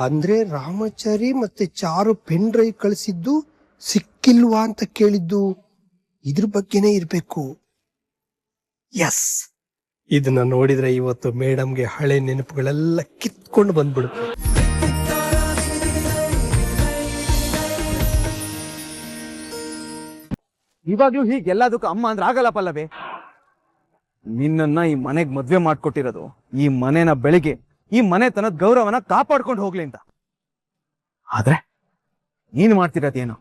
ಅಂದ್ರೆ ರಾಮಚಾರಿ ಮತ್ತೆ ಚಾರು pen drive ಕಳಿಸಿದ್ದು ಸಿಕ್ಕಿಲ್ವಾ ಅಂತ ಕೇಳಿದ್ದು ಇದ್ರ ಬಗ್ಗೆನೇ ಇರ್ಬೇಕು. ಎಸ್, ಇದನ್ನ ನೋಡಿದ್ರೆ ಇವತ್ತು ಮೇಡಮ್ಗೆ ಹಳೆ ನೆನಪುಗಳೆಲ್ಲ ಕಿತ್ಕೊಂಡು ಬಂದ್ಬಿಡುತ್ತೆ. ಇವಾಗ್ಲೂ ಹೀಗೆಲ್ಲದಕ್ಕೂ ಅಮ್ಮ ಅಂದ್ರೆ ಆಗಲ್ಲ ಪಲ್ಲವಿ. ನಿನ್ನನ್ನ ಈ ಮನೆಗ್ ಮದ್ವೆ ಮಾಡ್ಕೊಟ್ಟಿರೋದು ಈ ಮನೆನ ಬೆಳಿಗ್ಗೆ ಈ ಮನೆತನದ ಗೌರವನ ಕಾಪಾಡ್ಕೊಂಡು ಹೋಗ್ಲಿ ಅಂತ. ಆದ್ರೆ ನೀನ್ ಮಾಡ್ತಿರೋದೇನು?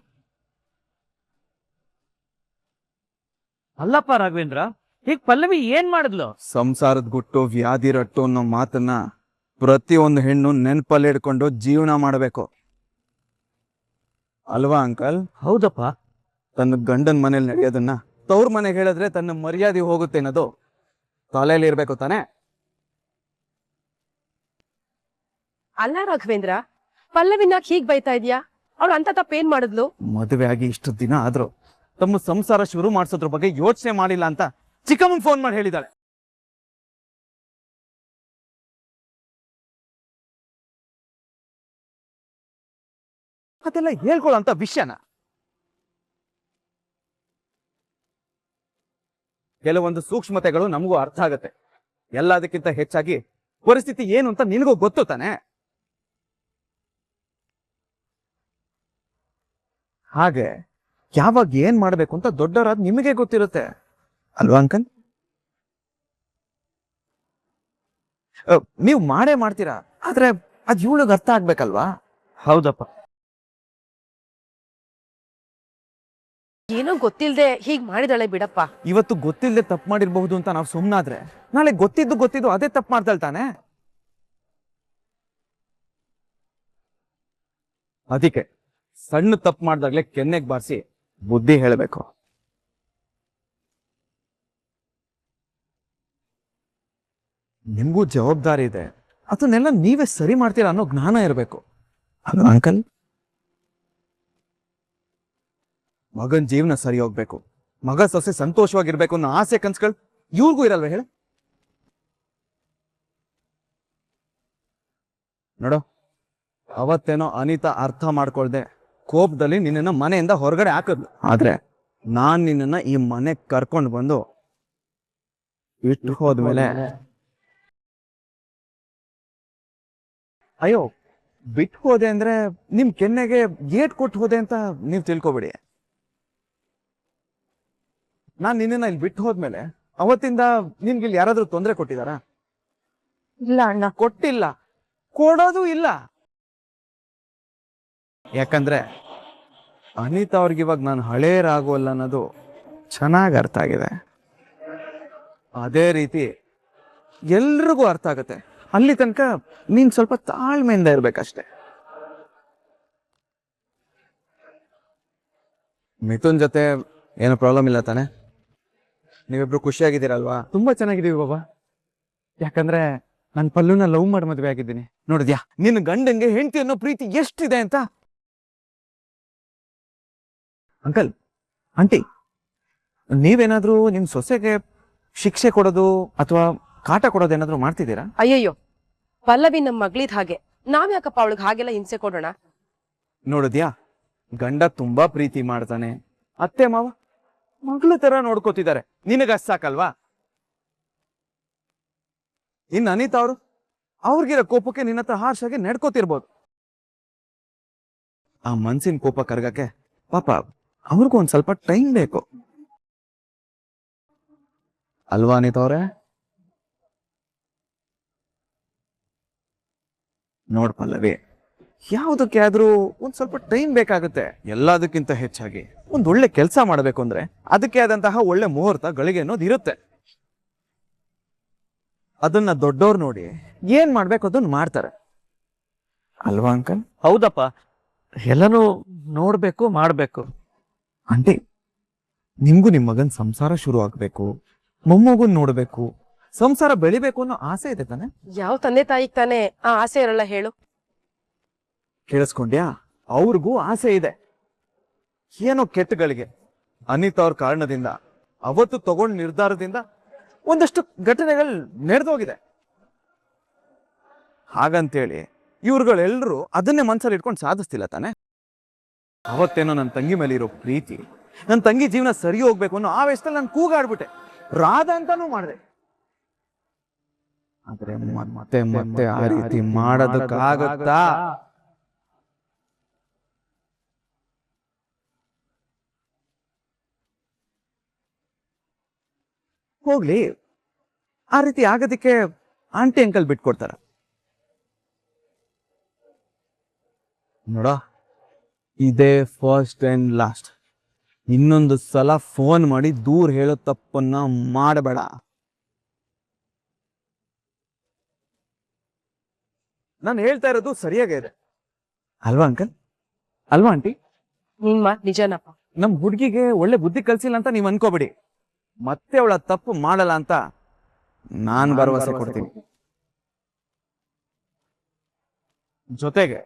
ಅಲ್ಲಪ್ಪ ರಾಘವೇಂದ್ರ, ಈಗ ಪಲ್ಲವಿ ಏನ್ ಮಾಡಿದ್ಲು? ಸಂಸಾರದ ಗುಟ್ಟು ವ್ಯಾಧಿ ರಟ್ಟು ಅನ್ನೋ ಮಾತನ್ನ ಪ್ರತಿಯೊಂದು ಹೆಣ್ಣು ನೆನ್ಪಲ್ಲಿ ಹಿಡ್ಕೊಂಡು ಜೀವನ ಮಾಡಬೇಕು ಅಲ್ವಾ ಅಂಕಲ್? ಹೌದಪ್ಪ. ತನ್ನ ಗಂಡನ ಮನೇಲಿ ನಡೆಯೋದನ್ನ ತವ್ರ ಮನೆಗೆ ಹೇಳಿದ್ರೆ ತನ್ನ ಮರ್ಯಾದೆ ಹೋಗುತ್ತೆ ಅನ್ನೋದು ತಲೆಯಲ್ಲಿ ಇರ್ಬೇಕು ತಾನೆ? ಅಲ್ಲ ರಾಘವೇಂದ್ರ, ಪಲ್ಲವಿನ ಹೀಗ್ ಬೈತಾ ಇದ್ಯಾ? ಅವ್ಳು ಅಂತ ತಪ್ಪೇನ್ ಮಾಡಿದ್ಲು? ಮದುವೆ ಆಗಿ ಇಷ್ಟು ದಿನ ಆದ್ರೂ ತಮ್ಮ ಸಂಸಾರ ಶುರು ಮಾಡಿಸೋದ್ರ ಬಗ್ಗೆ ಯೋಚನೆ ಮಾಡಿಲ್ಲ ಅಂತ ಚಿಕ್ಕಮ್ಮನ್ ಫೋನ್ ಮಾಡಿ ಹೇಳಿದಾಳೆ. ಅದೆಲ್ಲ ಹೇಳ್ಕೊಳ್ಳೋಂತ ವಿಷಯನ ಕೆಲವೊಂದು ಸೂಕ್ಷ್ಮತೆಗಳು ನಮಗೂ ಅರ್ಥ ಆಗತ್ತೆ. ಎಲ್ಲದಕ್ಕಿಂತ ಹೆಚ್ಚಾಗಿ ಪರಿಸ್ಥಿತಿ ಏನು ಅಂತ ನಿನಗೂ ಗೊತ್ತು ತಾನೆ? ಹಾಗೆ ಯಾವಾಗ ಏನ್ ಮಾಡ್ಬೇಕು ಅಂತ ದೊಡ್ಡವರಾದ ನಿಮಗೆ ಗೊತ್ತಿರುತ್ತೆ ಅಲ್ವಾ ಅಂಕಲ್? ನೀವು ಮಾಡೇ ಮಾಡ್ತೀರಾ, ಆದ್ರೆ ಅದ್ ಇವಳಿಗೆ ಅರ್ಥ ಆಗ್ಬೇಕಲ್ವಾ? ಹೌದಪ್ಪ. ಏನೋ ಗೊತ್ತಿಲ್ದೆ ಹೀಗ್ ಮಾಡಿದಾಳೆ ಬಿಡಪ್ಪ. ಇವತ್ತು ಗೊತ್ತಿಲ್ಲದೆ ತಪ್ಪು ಮಾಡಿರ್ಬಹುದು ಅಂತ ನಾವು ಸುಮ್ನಾದ್ರೆ ನಾಳೆ ಗೊತ್ತಿದ್ದು ಅದೇ ತಪ್ಪು ಮಾಡ್ತಾಳೆ ತಾನೆ? ಅದಕ್ಕೆ ಸಣ್ಣ ತಪ್ಪು ಮಾಡ್ದಾಗ್ಲೇ ಕೆನ್ನೆಗೆ ಬಾರಿಸಿ ಬುದ್ಧಿ ಹೇಳಬೇಕು. ನಿಮ್ಗೂ ಜವಾಬ್ದಾರಿ ಇದೆ, ಅದನ್ನೆಲ್ಲ ನೀವೇ ಸರಿ ಮಾಡ್ತೀರಾ ಅನ್ನೋ ಜ್ಞಾನ ಇರಬೇಕು ಅಲ್ವಾ ಅಂಕಲ್? ಮಗನ್ ಜೀವನ ಸರಿ ಹೋಗ್ಬೇಕು, ಮಗ ಸೊಸೆ ಸಂತೋಷವಾಗಿರ್ಬೇಕು ಅನ್ನೋ ಆಸೆ ಕನ್ಸ್ಗಳು ಇವ್ರಿಗೂ ಇರಲ್ವ ಹೇಳ? ನೋಡು, ಅವತ್ತೇನೋ ಅನಿತಾ ಅರ್ಥ ಮಾಡ್ಕೊಳ್ದೆ ಕೋಪದಲ್ಲಿ ನಿನ್ನನ್ನ ಮನೆಯಿಂದ ಹೊರಗಡೆ ಹಾಕಿದ್ಲು. ಆದ್ರೆ ನಾನ್ ನಿನ್ನನ್ನ ಈ ಮನೆಗ್ ಕರ್ಕೊಂಡು ಬಂದು ಇಟ್ಟು ಹೋದ್ಮೇಲೆ ಅಯ್ಯೋ ಬಿಟ್ಟು ಹೋದೆ ಅಂದ್ರೆ ನಿಮ್ ಕೆನ್ನೆಗೆ ಏಟ್ ಕೊಟ್ಟು ಹೋದೆ ಅಂತ ನೀವ್ ತಿಳ್ಕೊಬಿಡಿ. ನಾನ್ ನಿನ್ನ ಇಲ್ಲಿ ಬಿಟ್ಟು ಹೋದ್ಮೇಲೆ ಅವತ್ತಿಂದ ನಿನ್ಗೆ ಇಲ್ಲಿ ಯಾರಾದ್ರೂ ತೊಂದರೆ ಕೊಟ್ಟಿದಾರ? ಇಲ್ಲ ಅಣ್ಣ, ಕೊಟ್ಟಿಲ್ಲ, ಕೊಡೋದು ಇಲ್ಲ. ಯಾಕಂದ್ರೆ ಅನಿತಾ ಅವ್ರಿಗೆ ಇವಾಗ ನಾನು ಹಳೇ ರಾಘವಲ್ಲ ಅನ್ನೋದು ಚೆನ್ನಾಗಿ ಅರ್ಥ ಆಗಿದೆ. ಅದೇ ರೀತಿ ಎಲ್ರಿಗೂ ಅರ್ಥ ಆಗತ್ತೆ. ಅಲ್ಲಿ ತನಕ ನೀನ್ ಸ್ವಲ್ಪ ತಾಳ್ಮೆಯಿಂದ ಇರ್ಬೇಕಷ್ಟೆ. ಮಿಥುನ್ ಜೊತೆ ಏನೋ ಪ್ರಾಬ್ಲಮ್ ಇಲ್ಲ ತಾನೆ? ನೀವಿಬ್ರು ಖುಷಿಯಾಗಿದ್ದೀರಲ್ವಾ? ತುಂಬಾ ಚೆನ್ನಾಗಿದೀವಿ ಬಾಬಾ. ಯಾಕಂದ್ರೆ ನಾನು ಪಲ್ಲುನ ಲವ್ ಮಾಡಿ ಮದುವೆ ಆಗಿದ್ದೀನಿ. ನೋಡಿದ್ಯಾ ನಿನ್ನ ಗಂಡಂಗೆ ಹೆಂಡತಿ ಅನ್ನೋ ಪ್ರೀತಿ ಎಷ್ಟಿದೆ ಅಂತ? ಅಂಕಲ್, ಆಂಟಿ, ನೀವೇನಾದ್ರೂ ನಿಮ್ ಸೊಸೆಗೆ ಶಿಕ್ಷೆ ಕೊಡೋದು ಅಥವಾ ಕಾಟ ಕೊಡೋದು ಏನಾದ್ರು ಮಾಡ್ತಿದ್ದೀರಾ? ಅಯ್ಯಯ್ಯೋ, ಪಲ್ಲವಿ ನಮ್ ಮಗಳಿದ್ ಹಾಗೆ, ನಾವ್ ಯಾಕಪ್ಪ ಅವಳಿಗೆ ಹಾಗೆಲ್ಲ ಹಿಂಸೆ ಕೊಡೋಣ? ನೋಡಿದ್ಯಾ, ಗಂಡ ತುಂಬಾ ಪ್ರೀತಿ ಮಾಡ್ತಾನೆ, ಅತ್ತೆ ಮಾವ ಮಗಳ ತರ ನೋಡ್ಕೋತಿದ್ದಾರೆ. ನಿನಗ ಸಾಕಲ್ವಾ? ಇನ್ನು ಅನಿತಾ ಅವರು ಅವ್ರಿಗಿರೋ ಕೋಪಕ್ಕೆ ನಿನ್ನ ಹತ್ರ ಹಾರ್ಷಾಗಿ ನಡ್ಕೋತಿರ್ಬೋದು. ಆ ಮನ್ಸಿನ ಕೋಪ ಕರ್ಗಕ್ಕೆ ಪಾಪ ಅವ್ರಿಗೂ ಒಂದ್ ಸ್ವಲ್ಪ ಟೈಮ್ ಬೇಕು ಅಲ್ವಾ ಅನಿತಾ ಅವ್ರೆ? ನೋಡ್ ಪಲ್ಲವಿ, ಯಾವುದಕ್ಕೆ ಆದ್ರೂ ಒಂದ್ ಸ್ವಲ್ಪ ಟೈಮ್ ಬೇಕಾಗುತ್ತೆ. ಎಲ್ಲದಕ್ಕಿಂತ ಹೆಚ್ಚಾಗಿ ಒಂದ್ ಒಳ್ಳೆ ಕೆಲಸ ಮಾಡ್ಬೇಕು ಅಂದ್ರೆ ಅದಕ್ಕೆ ಆದಂತಹ ಒಳ್ಳೆ ಮುಹೂರ್ತ ಗಳಿಗೆ ಅನ್ನೋದು ಇರುತ್ತೆ. ಅದನ್ನ ದೊಡ್ಡವ್ರು ನೋಡಿ ಏನ್ ಮಾಡ್ಬೇಕು ಅದನ್ನ ಮಾಡ್ತಾರೆ ಅಲ್ವಾ ಅಂಕಲ್? ಹೌದಪ್ಪ, ಎಲ್ಲನೂ ನೋಡ್ಬೇಕು, ಮಾಡ್ಬೇಕು. ಆಂಟಿ, ನಿಮ್ಗೂ ನಿಮ್ ಮಗನ್ ಸಂಸಾರ ಶುರು ಆಗ್ಬೇಕು, ಮೊಮ್ಮಗನ್ ನೋಡ್ಬೇಕು, ಸಂಸಾರ ಬೆಳಿಬೇಕು ಅನ್ನೋ ಆಸೆ ಇದೆ ತಾನೆ? ಯಾವ ತಂದೆ ತಾಯಿಗ್ ತಾನೇ ಆ ಆಸೆ ಇರಲ್ಲ ಹೇಳು? ಕೇಳಿಸ್ಕೊಂಡ್ಯಾ? ಅವ್ರಿಗೂ ಆಸೆ ಇದೆ. ಏನೋ ಕೆಟ್ಟಗಳಿಗೆ ಅನಿತಾ ಅವ್ರ ಕಾರಣದಿಂದ ಅವತ್ತು ತಗೊಂಡ್ ನಿರ್ಧಾರದಿಂದ ಒಂದಷ್ಟು ಘಟನೆಗಳು ನಡೆದೋಗಿದೆ. ಹಾಗಂತೇಳಿ ಇವ್ರುಗಳೆಲ್ಲರೂ ಅದನ್ನೇ ಮನ್ಸಲ್ಲಿ ಇಟ್ಕೊಂಡು ಸಾಧಿಸ್ತಿಲ್ಲ ತಾನೆ. ಅವತ್ತೇನೋ ನನ್ನ ತಂಗಿ ಮೇಲೆ ಇರೋ ಪ್ರೀತಿ, ನನ್ನ ತಂಗಿ ಜೀವನ ಸರಿ ಹೋಗ್ಬೇಕು ಅನ್ನೋ ಆವೇಶದಲ್ಲಿ ನಾನು ಕೂಗಾಡ್ಬಿಟ್ಟೆ, ರಾಧಾ ಅಂತಾನೂ ಮಾಡಿದೆ. ಆದ್ರೆ ಮತ್ತೆ ಮತ್ತೆ ಆ ರೀತಿ ಮಾಡೋದಕ್ಕಾಗತ್ತಾ? ಹೋಗ್ಲಿ, ಆ ರೀತಿ ಆಗೋದಕ್ಕೆ ಆಂಟಿ ಅಂಕಲ್ ಬಿಟ್ಕೊಡ್ತಾರ ನೋಡ. ಇದೇ ಫಸ್ಟ್ ಅಂಡ್ ಲಾಸ್ಟ್. ಇನ್ನೊಂದು ಸಲ ಫೋನ್ ಮಾಡಿ ದೂರ ಹೇಳೋ ತಪ್ಪನ್ನ ಮಾಡಬೇಡ. ನಾನು ಹೇಳ್ತಾ ಇರೋದು ಸರಿಯಾಗೇ ಇದೆ ಅಲ್ವಾ ಅಂಕಲ್? ಅಲ್ವಾ ಆಂಟಿ? ನಿನ್ ಮಾತ್ ನಿಜನಪ್ಪ. ನಮ್ ಹುಡುಗಿಗೆ ಒಳ್ಳೆ ಬುದ್ಧಿ ಕಲ್ಸಿಲ್ಲ ಅಂತ ನೀವ್ ಅನ್ಕೋಬೇಡಿ. ಮತ್ತೆ ಅವಳ ತಪ್ಪು ಮಾಡಲ್ಲ ಅಂತ ನಾನ್ ಭರವಸೆ ಕೊಡ್ತೀನಿ. ಜೊತೆಗೆ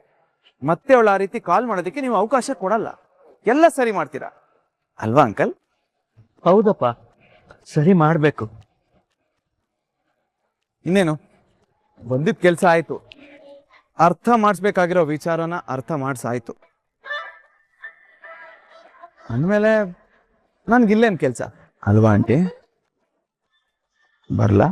ಮತ್ತೆ ಅವಳ ಆ ರೀತಿ ಕಾಲ್ ಮಾಡೋದಕ್ಕೆ ನೀವು ಅವಕಾಶ ಕೊಡಲ್ಲ. ಎಲ್ಲ ಸರಿ ಮಾಡ್ತೀರಾ ಅಲ್ವಾ ಅಂಕಲ್? ಹೌದಪ್ಪ, ಸರಿ ಮಾಡ್ಬೇಕು. ಇನ್ನೇನು, ಬಂದಿದ್ ಕೆಲ್ಸ ಆಯ್ತು. ಅರ್ಥ ಮಾಡಿಸ್ಬೇಕಾಗಿರೋ ವಿಚಾರನ ಅರ್ಥ ಮಾಡ್ಸಾಯ್ತು. ಅಂದ್ಮೇಲೆ ನನ್ಗಿಲ್ಲೇನ್ ಕೆಲ್ಸ ಅಲ್ವಾ ಆಂಟಿ? ಬರ್ಲಾ?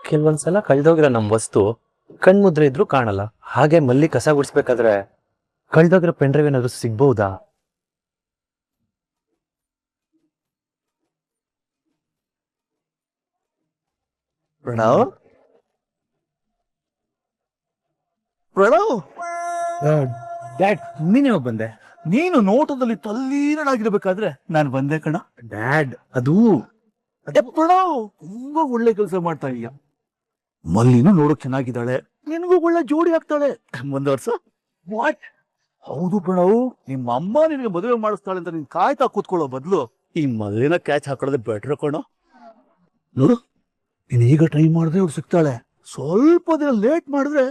ಕೆಲವೊಂದ್ಸಲ ಕಳ್ದೋಗಿರೋ ನಮ್ ವಸ್ತು ಕಣ್ಮುದ್ರೆ ಇದ್ರೂ ಕಾಣಲ್ಲ. ಹಾಗೆ ಮಲ್ಲಿ ಕಸ ಗುಡಿಸ್ಬೇಕಾದ್ರೆ ಕಳ್ದೋಗಿರೋ ಪೆನ್ಡ್ರೈವ್ ಏನಾದ್ರು ಸಿಗ್ಬಹುದಾ? ಪ್ರಣವ್, ಪ್ರಣವ್, ಡ್ಯಾಡ್, ನೀನ್ ಯಾವಾಗ ಬಂದೆ? ನೀನು ನೋಟದಲ್ಲಿ ತಲ್ಲೀನನಾಗಿರ್ಬೇಕಾದ್ರೆ ನಾನು ಬಂದೆ ಕಣ. ಡ್ಯಾಡ್, ಅದು ಅದೇ ಪ್ರಣವ್, ತುಂಬಾ ಒಳ್ಳೆ ಕೆಲಸ ಮಾಡ್ತಾ ಇದೀಯ. ಮಲ್ಲಿನೂ ನೋಡಕ್ ಚೆನ್ನಾಗಿದ್ದಾಳೆ, ನಿನಗೂ ಒಳ್ಳೆ ಜೋಡಿ ಆಗ್ತಾಳೆ. ಮುಂದುವರ್ಸ. ವಾಟ್? ಹೌದು ಪ್ರಣವ್, ನಿಮ್ಮ ಅಮ್ಮ ನಿನಗೆ ಮದುವೆ ಮಾಡಿಸ್ತಾಳೆ ಅಂತ ನೀನ್ ಕಾಯ್ತಾ ಕೂತ್ಕೊಳ್ಳೋ ಬದಲು ಈ ಮಲ್ಲಿನ ಕ್ಯಾಚ್ ಹಾಕೊಳ್ಳೋದೇ ಬೆಟ್ರ್ ಕಣೋ. ನೋಡು, ನೀನ್ ಈಗ ಟ್ರೈ ಮಾಡಿದ್ರೆ ಅವ್ಳು ಸಿಗ್ತಾಳೆ. ಸ್ವಲ್ಪ ದಿನ ಲೇಟ್ ಮಾಡಿದ್ರೆ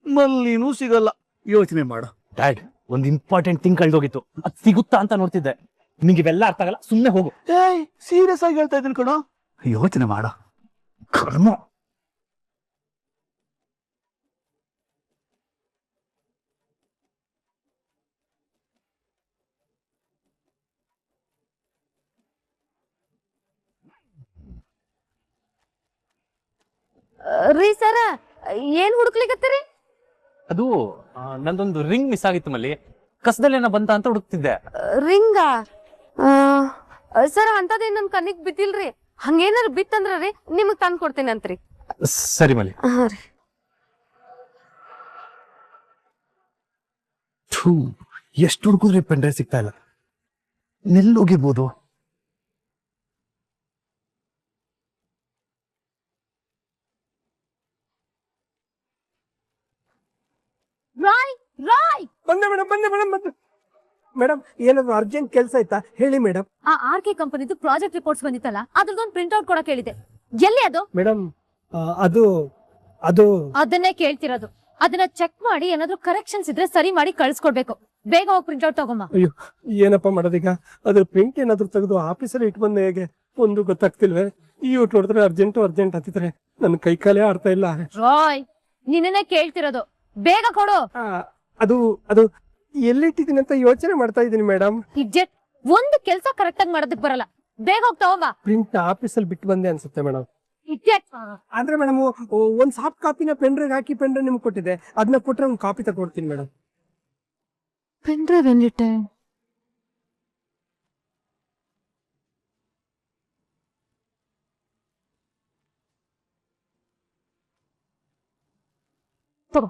ಮಲ್ಲಿನೂ ಸಿಗಲ್ಲ. ಯೋಚನೆ ಮಾಡ. ಡ್ಯಾಡ್, ಒಂದ್ ಇಂಪಾರ್ಟೆಂಟ್ ಥಿಂಗ್ ಕಳ್ದೋಗಿತ್ತು, ಅದ್ ಸಿಗುತ್ತಾ ಅಂತ ನೋಡ್ತಿದ್ದೆ. ನಿಂಗೆ ಇವೆಲ್ಲ ಅರ್ಥ ಆಗಲ್ಲ, ಸುಮ್ನೆ ಹೋಗು. ಏಯ್, ಸೀರಿಯಸ್ ಆಗಿ ಹೇಳ್ತಾ ಇದ್ದೀನಿ ಕಣೋ, ಯೋಚನೆ ಮಾಡ. ಕರ್ಮ. ರೀ ಸರ, ಏನ್ ಹುಡುಕ್ಲಿಕತ್ತೀರಿ? ಅದು ನಂದೊಂದು ರಿಂಗ್ ಮಿಸ್ ಆಗಿತ್ತು ಮಲ್ಲಿ, ಕಸದಲ್ಲೇನ ಬಂತ ಅಂತ ಹುಡುಕ್ತಿದ್ದೆ. ರಿಂಗ? ಸರ್, ಅಂತದೇನ್ ನನ್ ಕಣ್ಣಿಗ್ ಬಿದ್ದಿಲ್ರಿ. ಹಂಗೇನಾರ ಬಿತ್ತಂದ್ರ ರೀ ನಿಮಗ್ ತಂದ್ ಕೊಡ್ತೇನೆ ಅಂತ್ರಿ. ಸರಿ ಮಲ್ಲಿ. ಹಾ ರೀ. ಎಷ್ಟು ಹುಡುಕಿದ್ರೆ ಪೆನ್ಡ್ರೈವ್ ಸಿಗ್ತಾ ಇಲ್ಲ. ನೆಲ್ಲೋಗಿರ್ಬೋದು? ರಾಯ್, ರಾಯ್! ಬಂದೆ ಮೇಡಮ್, ಬಂದೆ ಮೇಡಮ್, ಬಂದೆ ಮೇಡಮ್. ಏನಾದ್ರು ಅರ್ಜೆಂಟ್ ಕೆಲಸ ಆಯ್ತಾ ಹೇಳಿ ಮೇಡಮ್. ಆ RK ಕಂಪನಿದು ಪ್ರಾಜೆಕ್ಟ್ ರಿಪೋರ್ಟ್ಸ್ ಬಂದಿತ್ತಲ್ಲ, ಅದ್ರದ್ದೊಂದು ಪ್ರಿಂಟ್ ಔಟ್ ಕೊಡಕ್ ಹೇಳಿದೆ. ಎಲ್ಲಿ ಅದು? ಮೇಡಮ್, ಅದು ಅದು ಅದನ್ನೇ ಕೇಳ್ತಿರೋದು. ಅದನ್ನ ಚೆಕ್ ಮಾಡಿ ಏನಾದ್ರು ಕರೆಕ್ಷನ್ಸ್ ಇದ್ರೆ ಸರಿ ಮಾಡಿ ಕಳ್ಸ್ಕೊಡ್ಬೇಕು. ಬೇಗ ಹೋಗಿ ಪ್ರಿಂಟ್ ಔಟ್ ತಗೊಂಬ. ಅಯ್ಯೋ, ಏನಪ್ಪ ಮಾಡೋದೀಗ? ಅದ್ರ ಪ್ರಿಂಟ್ ಏನಾದ್ರು ತೆಗೆದು ಆಫೀಸಲ್ಲಿ ಇಟ್ಟು ಬಂದೆ, ಹೇಗೆ ಒಂದು ಗೊತ್ತಾಗ್ತಿಲ್ವೇ? ಇವ್ರು ನೋಡಿದ್ರೆ ಅರ್ಜೆಂಟ್ ಹತ್ತಿದ್ರೆ ನನ್ನ ಕೈ ಕಾಲೇ ಆಡ್ತಾ ಇಲ್ಲ. ರಾಯ್, ನಿನ್ನೆ ಕೇಳ್ತಿರೋದು, ಬೇಗ ಕೊಡು. ಅದು ಅದು ಎಲ್ಲಿಟ್ಟಿದ್ದೀನಿ ಅಂತ ಯೋಚನೆ ಮಾಡ್ತಾ ಇದ್ದೀನಿ ಮೇಡಮ್. ಇಡ್ಜೆಟ್, ಒಂದು ಕೆಲ್ಸ ಕರೆಕ್ಟ್ ಆಗಿ ಮಾಡೋದಕ್ ಬರಲ್ಲ. ಬೇಗ ಹೋಗಿ ತಗೊಂಬ. ಪ್ರಿಂಟ್ ಆಫೀಸಲ್ಲಿ ಬಿಟ್ಟು ಬಂದೆ ಅನ್ಸುತ್ತೆ ಮೇಡಮ್. ಇಡ್ಜೆಟ್. ಅಂದ್ರೆ ಮೇಡಮ್, ಒಂದ್ ಸಾಫ್ಟ್ ಕಾಪಿನ ಪೆನ್ಡ್ರೈವ್ ಹಾಕಿ ಪೆನ್ಡ್ರೈವ್ ನಿಮ್ಗೆ ಕೊಟ್ಟಿದೆ, ಅದನ್ನ ಕೊಟ್ರೆ ಒಂದು ಕಾಪಿ ತಗೊಡ್ತೀನಿ ಮೇಡಮ್. ಪೆನ್ಡ್ರೈವ್ ಎಲ್ಲಿಟ್ಟೆ? ತಗೋ,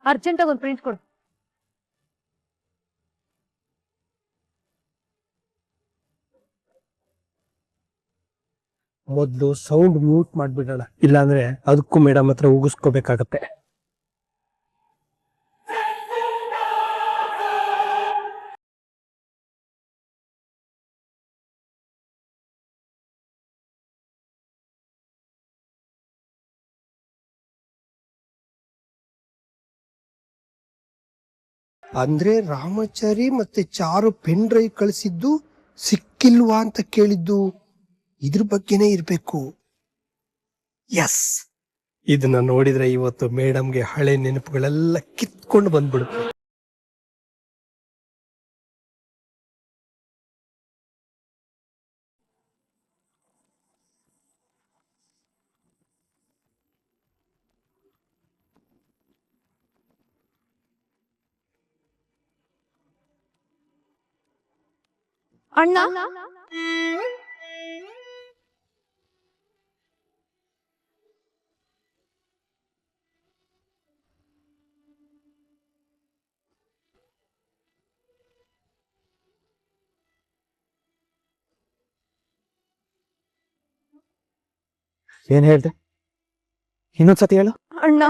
ಅರ್ಜೆಂಟ್ ಆಗಿ ಒಂದು ಪ್ರಿಂಟ್ ಕೊಡು. ಮೊದ್ಲು ಸೌಂಡ್ ಮ್ಯೂಟ್ ಮಾಡ್ಬಿಡೋಣ, ಇಲ್ಲಾಂದ್ರೆ ಅದಕ್ಕೂ ಮೇಡಮ್ ಹತ್ರ ಉಗಿಸ್ಕೋಬೇಕಾಗತ್ತೆ. ಅಂದ್ರೆ ರಾಮಾಚಾರಿ ಮತ್ತೆ ಚಾರು ಪೆನ್ ಡ್ರೈವ್ ಕಳಿಸಿದ್ದು ಸಿಕ್ಕಿಲ್ವಾ ಅಂತ ಕೇಳಿದ್ದು ಇದ್ರ ಬಗ್ಗೆನೇ ಇರ್ಬೇಕು. ಎಸ್, ಇದನ್ನ ನೋಡಿದ್ರೆ ಇವತ್ತು ಮೇಡಮ್ಗೆ ಹಳೆ ನೆನಪುಗಳೆಲ್ಲ ಕಿತ್ಕೊಂಡು ಬಂದ್ಬಿಡುತ್ತೆ. ಅಣ್ಣ ಏನ್ ಹೇಳ್ದೆ? ಇನ್ನೊಂದ್ಸತಿ ಹೇಳು. ಅಣ್ಣ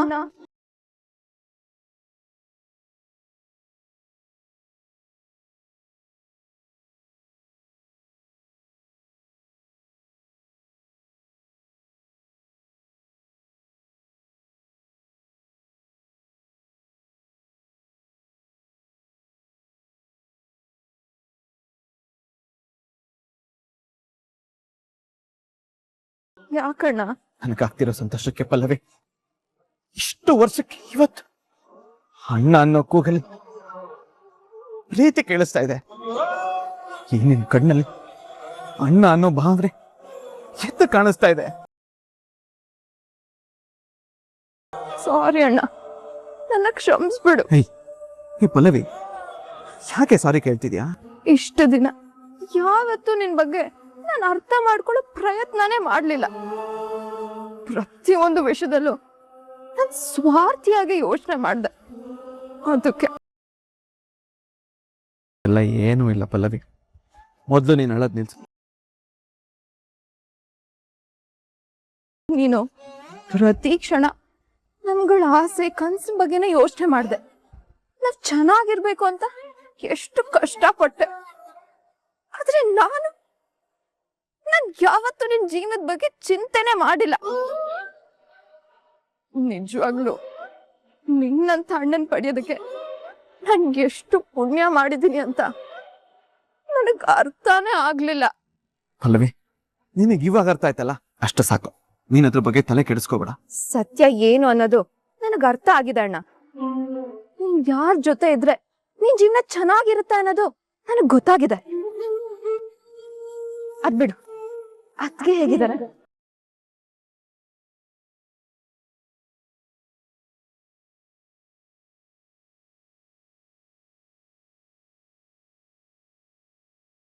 ಯಾಕಣ್ಣ? ನನಗಾಗ್ತಿರೋ ಸಂತೋಷಕ್ಕೆ ಪಲ್ಲವಿ, ಇಷ್ಟು ವರ್ಷಕ್ಕೆ ಇವತ್ತು ಅಣ್ಣ ಅನ್ನೋ ಕೂಗಲಿ ಪ್ರೀತಿ ಕೇಳಿಸ್ತಾ ಇದೆ. ಈ ನಿನ್ ಕಣ್ಣಲ್ಲಿ ಅಣ್ಣ ಅನ್ನೋ ಭಾವನೆ ಎದ್ದು ಕಾಣಿಸ್ತಾ ಇದೆ. ಸಾರಿ ಅಣ್ಣ, ನನ್ನ ಕ್ಷಮಿಸ್ಬಿಡು. ಈ ಪಲ್ಲವಿ, ಯಾಕೆ ಸಾರಿ ಕೇಳ್ತಿದ್ಯಾ? ಇಷ್ಟು ದಿನ ಯಾವತ್ತೂ ನಿನ್ ಬಗ್ಗೆ ನಾನು ಅರ್ಥ ಮಾಡ್ಕೊಳ್ಳೋ ಪ್ರಯತ್ನನೇ ಮಾಡ್ಲಿಲ್ಲ. ಪ್ರತಿಯೊಂದು ವಿಷಯದಲ್ಲೂ ನಾನು ಸ್ವಾರ್ಥಿಯಾಗಿ ಯೋಚನೆ ಮಾಡ್ದೆ. ಅದಕ್ಕೆ ಎಲ್ಲ ಏನೂ ಇಲ್ಲ ಪಲ್ಲವಿ, ಮೊದಲು ನೀನು ಅಳದ್ ನಿಲ್ಸು. ನೀನು ಪ್ರತಿ ಕ್ಷಣ ನಮ್ಗಳ ಆಸೆ ಕನ್ಸಿನ ಬಗ್ಗೆನೇ ಯೋಚನೆ ಮಾಡ್ದೆ. ನಾವ್ ಚೆನ್ನಾಗಿರ್ಬೇಕು ಅಂತ ಎಷ್ಟು ಕಷ್ಟಪಟ್ಟೆ. ಆದ್ರೆ ನಾನು ಯಾವತ್ತೂ ನಿನ್ ಜೀವನದ ಬಗ್ಗೆ ಚಿಂತೆನೆ ಮಾಡಿಲ್ಲ. ನಿಜವಾಗ್ಲು ನಿನ್ನಂತ ಅಣ್ಣನ್ ಪಡೆಯೋದಕ್ಕೆ ನನ್ ಎಷ್ಟು ಪುಣ್ಯ ಮಾಡಿದೀನಿ ಅಂತ ನನಗ್ ಅರ್ಥನೇ ಆಗ್ಲಿಲ್ಲ. ಪಲ್ಲವಿ, ನಿನಗೆ ಇವಾಗ ಅರ್ಥ ಆಯ್ತಲ್ಲ, ಅಷ್ಟು ಸಾಕು. ನೀನ್ ಅದ್ರ ಬಗ್ಗೆ ತಲೆ ಕೆಡಿಸ್ಕೋಬೇಡ. ಸತ್ಯ ಏನು ಅನ್ನೋದು ನನಗ್ ಅರ್ಥ ಆಗಿದೆ ಅಣ್ಣ. ನೀನ್ ಯಾರ್ ಜೊತೆ ಇದ್ರೆ ನಿನ್ ಜೀವನ ಚೆನ್ನಾಗಿರುತ್ತೆ ಅನ್ನೋದು ನನಗ್ ಗೊತ್ತಾಗಿದೆ. ಅದ್ಬಿಡು, ಅದ್ಗೆ ಹೇಗಿದ್ದಾರೆ?